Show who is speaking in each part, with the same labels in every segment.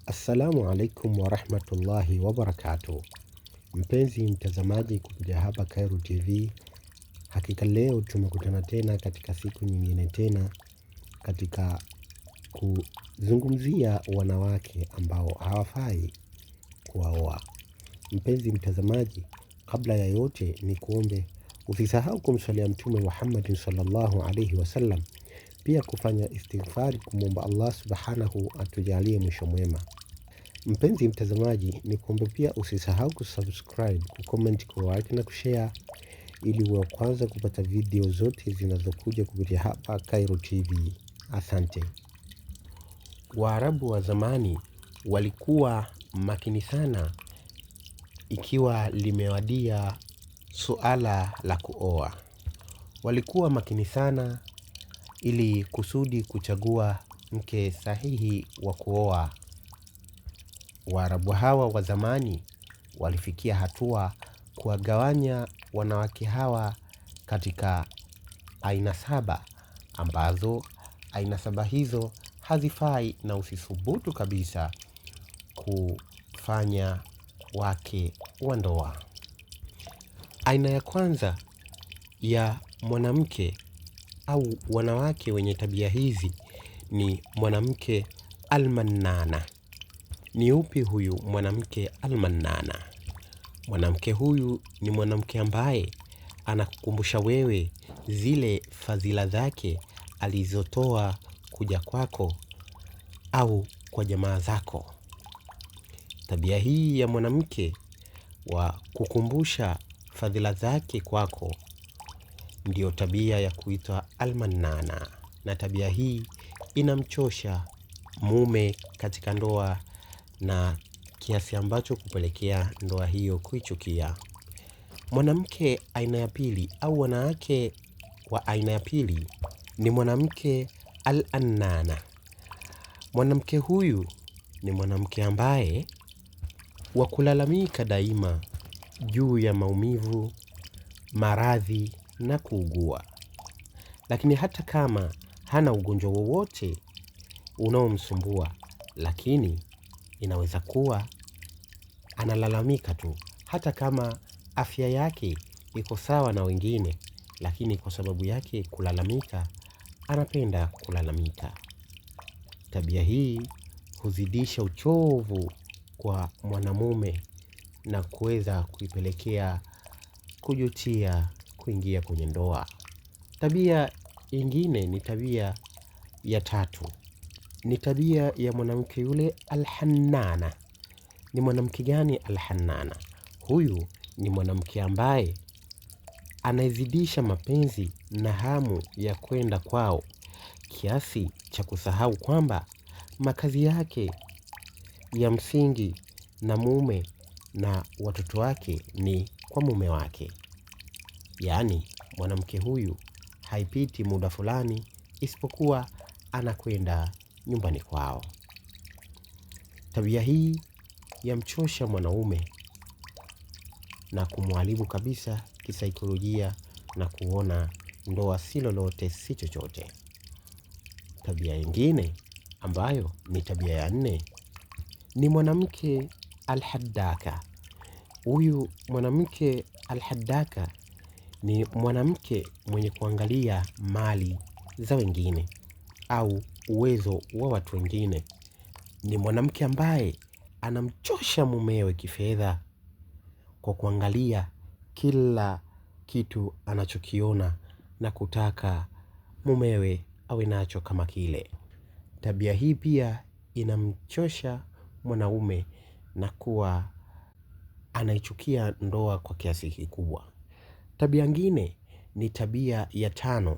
Speaker 1: Assalamu alaikum wa rahmatullahi wa barakatuh. Mpenzi mtazamaji kupitia hapa Khairo TV. Hakika leo tumekutana tena katika siku nyingine tena katika kuzungumzia wanawake ambao hawafai kuwaoa. Mpenzi mtazamaji, kabla ya yote ni kuombe usisahau kumswalia Mtume Muhammad sallallahu alaihi wasallam, pia kufanya istighfari kumwomba Allah subhanahu atujalie mwisho mwema. Mpenzi mtazamaji, ni kuombe pia usisahau kusubscribe, kucomment, kulike na kushare ili uwe kwanza kupata video zote zinazokuja kupitia hapa Khairo TV. Asante. Waarabu wa zamani walikuwa makini sana ikiwa limewadia suala la kuoa. Walikuwa makini sana ili kusudi kuchagua mke sahihi wa kuoa. Waarabu hawa wa zamani walifikia hatua kuwagawanya wanawake hawa katika aina saba, ambazo aina saba hizo hazifai na usisubutu kabisa kufanya wake wa ndoa. Aina ya kwanza ya mwanamke au wanawake wenye tabia hizi ni mwanamke almanana. Ni upi huyu mwanamke almanana? Mwanamke huyu ni mwanamke ambaye anakukumbusha wewe zile fadhila zake alizotoa kuja kwako au kwa jamaa zako. Tabia hii ya mwanamke wa kukumbusha fadhila zake kwako ndiyo tabia ya kuitwa almanana, na tabia hii inamchosha mume katika ndoa na kiasi ambacho kupelekea ndoa hiyo kuichukia. Mwanamke aina ya pili au wanawake wa aina ya pili ni mwanamke al-annana. Mwanamke huyu ni mwanamke ambaye wa kulalamika daima juu ya maumivu, maradhi na kuugua. Lakini hata kama hana ugonjwa wowote unaomsumbua, lakini inaweza kuwa analalamika tu. Hata kama afya yake iko sawa na wengine, lakini kwa sababu yake kulalamika, anapenda kulalamika. Tabia hii huzidisha uchovu kwa mwanamume na kuweza kuipelekea kujutia kuingia kwenye ndoa. Tabia ingine ni tabia ya tatu. Ni tabia ya mwanamke yule alhannana. Ni mwanamke gani alhannana? Huyu ni mwanamke ambaye anaizidisha mapenzi na hamu ya kwenda kwao kiasi cha kusahau kwamba makazi yake ya msingi na mume na watoto wake ni kwa mume wake. Yaani mwanamke huyu haipiti muda fulani isipokuwa anakwenda nyumbani kwao. Tabia hii yamchosha mwanaume na kumharibu kabisa kisaikolojia na kuona ndoa si lolote si chochote. Tabia nyingine ambayo ni tabia ya nne ni mwanamke alhaddaka. Huyu mwanamke alhaddaka ni mwanamke mwenye kuangalia mali za wengine au uwezo wa watu wengine. Ni mwanamke ambaye anamchosha mumewe kifedha kwa kuangalia kila kitu anachokiona na kutaka mumewe awe nacho kama kile. Tabia hii pia inamchosha mwanaume na kuwa anaichukia ndoa kwa kiasi kikubwa. Tabia ngine ni tabia ya tano.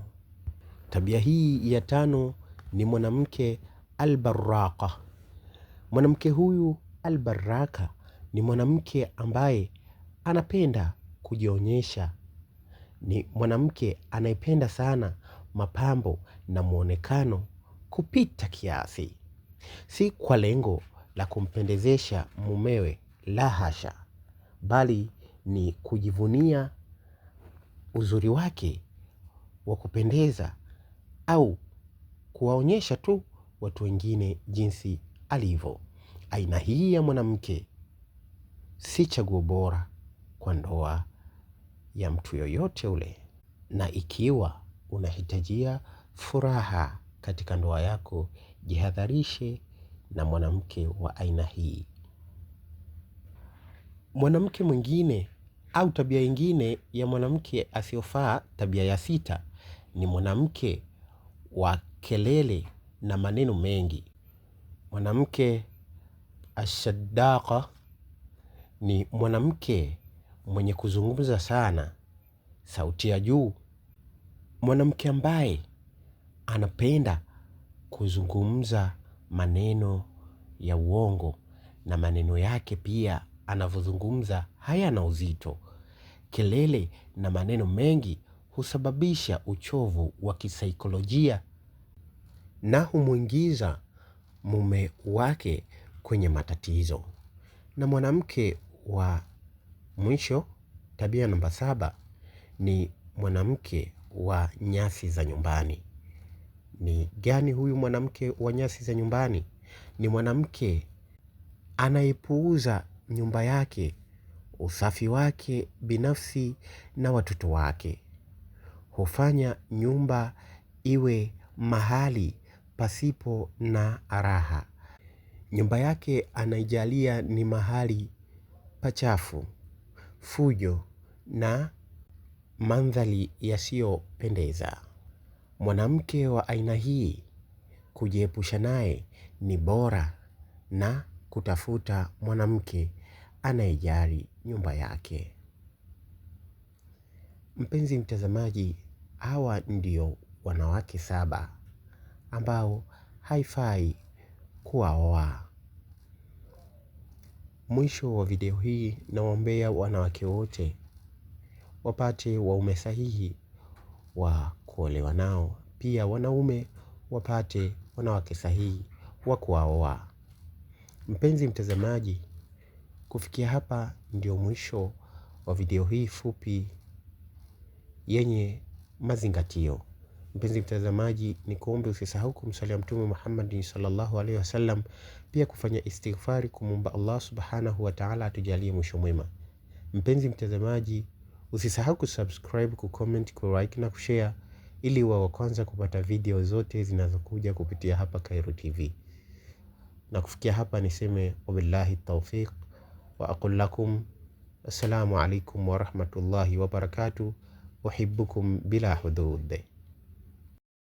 Speaker 1: Tabia hii ya tano ni mwanamke albaraka. Mwanamke huyu albaraka ni mwanamke ambaye anapenda kujionyesha. Ni mwanamke anayependa sana mapambo na muonekano kupita kiasi. Si kwa lengo la kumpendezesha mumewe, la hasha, bali ni kujivunia uzuri wake wa kupendeza au kuwaonyesha tu watu wengine jinsi alivyo. Aina hii ya mwanamke si chaguo bora kwa ndoa ya mtu yoyote ule. Na ikiwa unahitajia furaha katika ndoa yako, jihadharishe na mwanamke wa aina hii. Mwanamke mwingine au tabia ingine ya mwanamke asiyofaa, tabia ya 6, ni mwanamke wa kelele na maneno mengi. Mwanamke ashaddaqa ni mwanamke mwenye kuzungumza sana, sauti ya juu. Mwanamke ambaye anapenda kuzungumza maneno ya uongo, na maneno yake pia anavyozungumza hayana uzito. Kelele na maneno mengi husababisha uchovu wa kisaikolojia na humuingiza mume wake kwenye matatizo. Na mwanamke wa mwisho, tabia namba 7, ni mwanamke wa nyasi za nyumbani. Ni gani huyu mwanamke wa nyasi za nyumbani? Ni mwanamke anayepuuza nyumba yake, usafi wake binafsi na watoto wake. Hufanya nyumba iwe mahali pasipo na raha. Nyumba yake anaijalia ni mahali pachafu, fujo na mandhari yasiyopendeza. Mwanamke wa aina hii, kujiepusha naye ni bora na kutafuta mwanamke anayejali nyumba yake. Mpenzi mtazamaji, hawa ndio wanawake 7 ambao haifai kuwaoa. Mwisho wa video hii, nawaombea wanawake wote wapate waume sahihi wa kuolewa nao. Pia wanaume wapate wanawake sahihi wa kuwaoa. Mpenzi mtazamaji, kufikia hapa ndio mwisho wa video hii fupi yenye mazingatio. Mpenzi mtazamaji, ni kuombe usisahau kumsalia Mtume Muhammad sallallahu alaihi wasallam, pia kufanya istighfari kumwomba Allah subhanahu wa ta'ala atujalie mwisho mwema. Mpenzi mtazamaji, usisahau kusubscribe, kucomment, kulike na kushare ili uwe wa kwanza kupata video zote zinazokuja kupitia hapa Khairo TV. Na kufikia hapa niseme wabillahi tawfiq wa aqul lakum assalamu alaikum wa rahmatullahi wa barakatuh. Uhibbukum bila hudud.